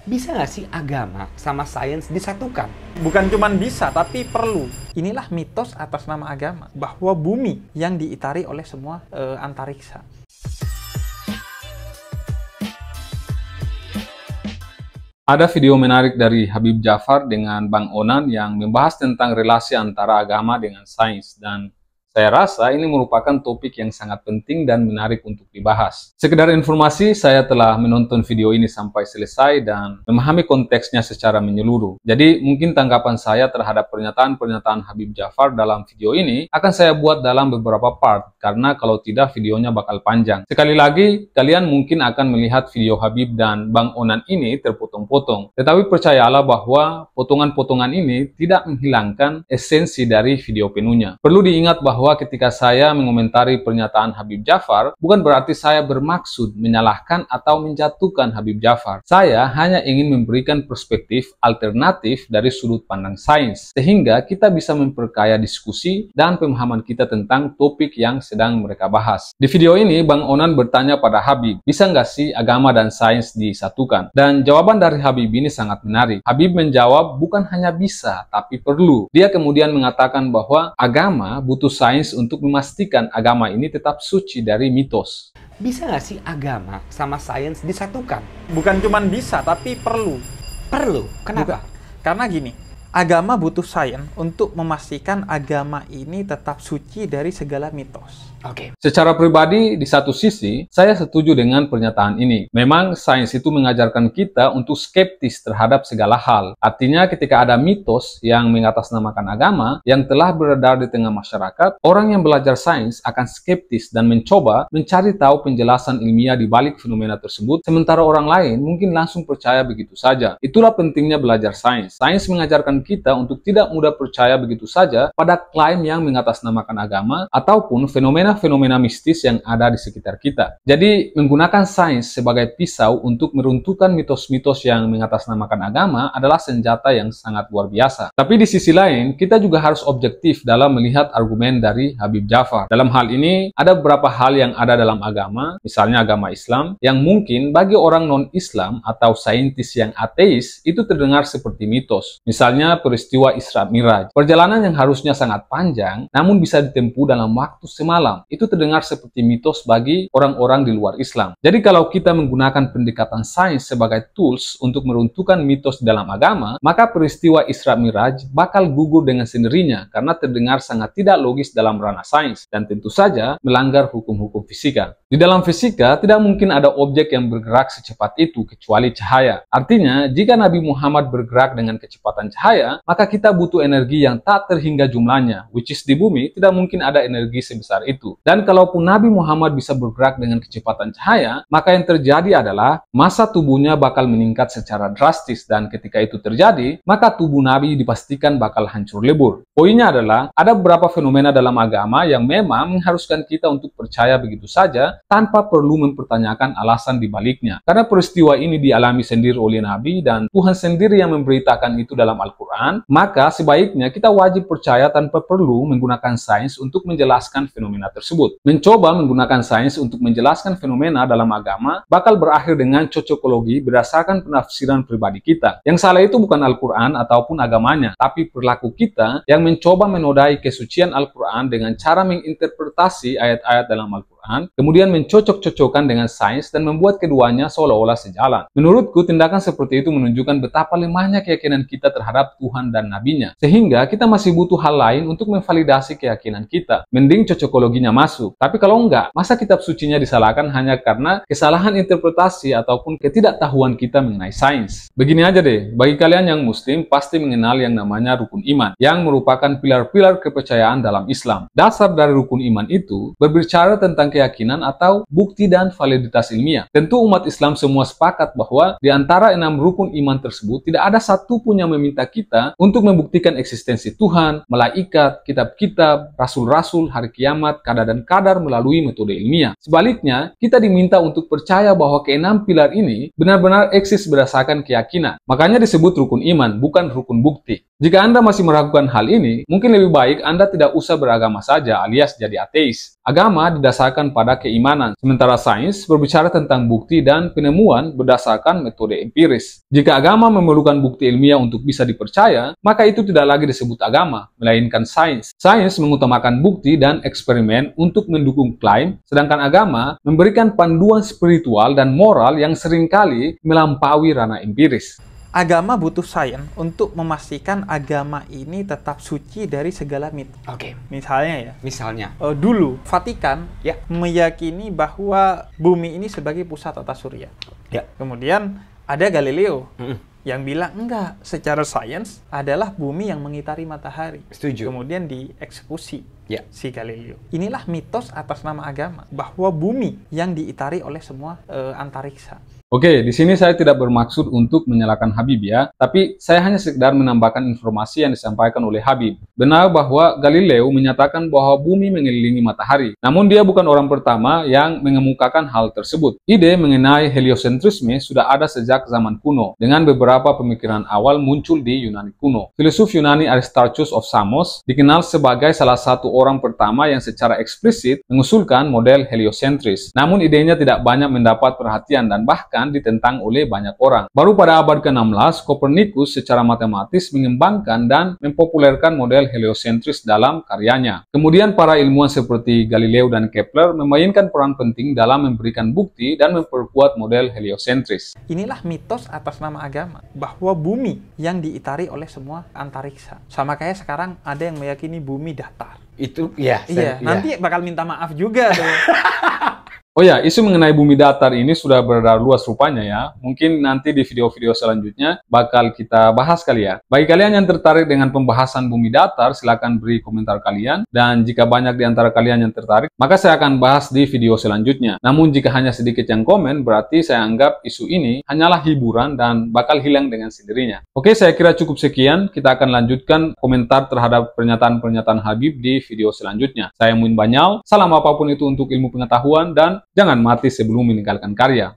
Bisa nggak sih agama sama sains disatukan? Bukan cuma bisa, tapi perlu. Inilah mitos atas nama agama, bahwa bumi yang diitari oleh semua antariksa. Ada video menarik dari Habib Jafar dengan Bang Onan yang membahas tentang relasi antara agama dengan sains, dan saya rasa ini merupakan topik yang sangat penting dan menarik untuk dibahas. Sekedar informasi, saya telah menonton video ini sampai selesai dan memahami konteksnya secara menyeluruh. Jadi mungkin tanggapan saya terhadap pernyataan-pernyataan Habib Jafar dalam video ini akan saya buat dalam beberapa part, karena kalau tidak videonya bakal panjang. Sekali lagi, kalian mungkin akan melihat video Habib dan Bang Onan ini terpotong-potong. Tetapi percayalah bahwa potongan-potongan ini tidak menghilangkan esensi dari video penuhnya. Perlu diingat bahwa ketika saya mengomentari pernyataan Habib Jafar, bukan berarti saya bermaksud menyalahkan atau menjatuhkan Habib Jafar. Saya hanya ingin memberikan perspektif alternatif dari sudut pandang sains, sehingga kita bisa memperkaya diskusi dan pemahaman kita tentang topik yang sedang mereka bahas. Di video ini, Bang Onan bertanya pada Habib, bisa nggak sih agama dan sains disatukan? Dan jawaban dari Habib ini sangat menarik. Habib menjawab, bukan hanya bisa, tapi perlu. Dia kemudian mengatakan bahwa agama butuh sains untuk memastikan agama ini tetap suci dari mitos. Bisa nggak sih agama sama sains disatukan? Bukan cuma bisa, tapi perlu. Perlu? Kenapa? Karena gini, agama butuh sains untuk memastikan agama ini tetap suci dari segala mitos. Oke. Secara pribadi, di satu sisi, saya setuju dengan pernyataan ini. Memang sains itu mengajarkan kita untuk skeptis terhadap segala hal. Artinya ketika ada mitos yang mengatasnamakan agama yang telah beredar di tengah masyarakat, orang yang belajar sains akan skeptis dan mencoba mencari tahu penjelasan ilmiah di balik fenomena tersebut, sementara orang lain mungkin langsung percaya begitu saja. Itulah pentingnya belajar sains. Sains mengajarkan kita untuk tidak mudah percaya begitu saja pada klaim yang mengatasnamakan agama ataupun fenomena mistis yang ada di sekitar kita. Jadi, menggunakan sains sebagai pisau untuk meruntuhkan mitos-mitos yang mengatasnamakan agama adalah senjata yang sangat luar biasa. Tapi di sisi lain, kita juga harus objektif dalam melihat argumen dari Habib Jafar. Dalam hal ini, ada beberapa hal yang ada dalam agama, misalnya agama Islam, yang mungkin bagi orang non-Islam atau saintis yang ateis, itu terdengar seperti mitos. Misalnya, peristiwa Isra Miraj. Perjalanan yang harusnya sangat panjang, namun bisa ditempuh dalam waktu semalam. Itu terdengar seperti mitos bagi orang-orang di luar Islam. Jadi kalau kita menggunakan pendekatan sains sebagai tools untuk meruntuhkan mitos dalam agama, maka peristiwa Isra Miraj bakal gugur dengan sendirinya karena terdengar sangat tidak logis dalam ranah sains dan tentu saja melanggar hukum-hukum fisika. Di dalam fisika, tidak mungkin ada objek yang bergerak secepat itu kecuali cahaya. Artinya, jika Nabi Muhammad bergerak dengan kecepatan cahaya, maka kita butuh energi yang tak terhingga jumlahnya, which is di bumi tidak mungkin ada energi sebesar itu. Dan kalaupun Nabi Muhammad bisa bergerak dengan kecepatan cahaya, maka yang terjadi adalah massa tubuhnya bakal meningkat secara drastis, dan ketika itu terjadi, maka tubuh Nabi dipastikan bakal hancur lebur. Poinnya adalah, ada beberapa fenomena dalam agama yang memang mengharuskan kita untuk percaya begitu saja tanpa perlu mempertanyakan alasan dibaliknya. Karena peristiwa ini dialami sendiri oleh Nabi dan Tuhan sendiri yang memberitakan itu dalam Al-Quran, maka sebaiknya kita wajib percaya tanpa perlu menggunakan sains untuk menjelaskan fenomena tersebut. Mencoba menggunakan sains untuk menjelaskan fenomena dalam agama bakal berakhir dengan cocokologi berdasarkan penafsiran pribadi kita. Yang salah itu bukan Al-Quran ataupun agamanya, tapi perilaku kita yang mencoba menodai kesucian Al-Quran dengan cara menginterpretasi ayat-ayat dalam Al-Quran, kemudian mencocok-cocokkan dengan sains dan membuat keduanya seolah-olah sejalan. Menurutku, tindakan seperti itu menunjukkan betapa lemahnya keyakinan kita terhadap Tuhan dan Nabi-Nya, sehingga kita masih butuh hal lain untuk memvalidasi keyakinan kita. Mending cocokologinya masuk. Tapi kalau enggak, masa kitab sucinya disalahkan hanya karena kesalahan interpretasi ataupun ketidaktahuan kita mengenai sains? Begini aja deh, bagi kalian yang muslim pasti mengenal yang namanya rukun iman, yang merupakan pilar-pilar kepercayaan dalam Islam. Dasar dari rukun iman itu berbicara tentang keyakinan atau bukti dan validitas ilmiah. Tentu umat Islam semua sepakat bahwa di antara 6 rukun iman tersebut tidak ada satu pun yang meminta kita untuk membuktikan eksistensi Tuhan, malaikat, kitab-kitab, rasul-rasul, hari kiamat, kadar dan kadar melalui metode ilmiah. Sebaliknya, kita diminta untuk percaya bahwa keenam pilar ini benar-benar eksis berdasarkan keyakinan. Makanya disebut rukun iman, bukan rukun bukti. Jika Anda masih meragukan hal ini, mungkin lebih baik Anda tidak usah beragama saja alias jadi ateis. Agama didasarkan pada keimanan, sementara sains berbicara tentang bukti dan penemuan berdasarkan metode empiris. Jika agama memerlukan bukti ilmiah untuk bisa dipercaya, maka itu tidak lagi disebut agama, melainkan sains. Sains mengutamakan bukti dan eksperimen untuk mendukung klaim, sedangkan agama memberikan panduan spiritual dan moral yang seringkali melampaui ranah empiris. Agama butuh sains untuk memastikan agama ini tetap suci dari segala mitos. Oke. Misalnya ya, Misalnya. dulu Vatikan Ya. meyakini bahwa bumi ini sebagai pusat tata surya. Ya. Kemudian ada Galileo Mm-mm. yang bilang enggak, secara sains adalah bumi yang mengitari matahari. Setuju. Kemudian dieksekusi Ya. si Galileo. Inilah mitos atas nama agama, bahwa bumi yang diitari oleh semua antariksa. Oke, di sini saya tidak bermaksud untuk menyalahkan Habib ya, tapi saya hanya sekedar menambahkan informasi yang disampaikan oleh Habib. Benar bahwa Galileo menyatakan bahwa bumi mengelilingi matahari, namun dia bukan orang pertama yang mengemukakan hal tersebut. Ide mengenai heliosentrisme sudah ada sejak zaman kuno, dengan beberapa pemikiran awal muncul di Yunani kuno. Filosof Yunani Aristarchus of Samos dikenal sebagai salah satu orang pertama yang secara eksplisit mengusulkan model heliosentris. Namun idenya tidak banyak mendapat perhatian dan bahkan ditentang oleh banyak orang. Baru pada abad ke-16, Copernicus secara matematis mengembangkan dan mempopulerkan model heliosentris dalam karyanya. Kemudian para ilmuwan seperti Galileo dan Kepler memainkan peran penting dalam memberikan bukti dan memperkuat model heliosentris. Inilah mitos atas nama agama, bahwa bumi yang diitari oleh semua antariksa. Sama kayak sekarang ada yang meyakini bumi datar. Itu ya. Iya, nanti bakal minta maaf juga tuh. Oh ya, isu mengenai bumi datar ini sudah beredar luas rupanya ya. Mungkin nanti di video-video selanjutnya bakal kita bahas kali ya. Bagi kalian yang tertarik dengan pembahasan bumi datar, silakan beri komentar kalian. Dan jika banyak di antara kalian yang tertarik, maka saya akan bahas di video selanjutnya. Namun jika hanya sedikit yang komen, berarti saya anggap isu ini hanyalah hiburan dan bakal hilang dengan sendirinya. Oke, saya kira cukup sekian. Kita akan lanjutkan komentar terhadap pernyataan-pernyataan Habib di video selanjutnya. Saya Muin Banyal, salam apapun itu untuk ilmu pengetahuan dan jangan mati sebelum meninggalkan karya.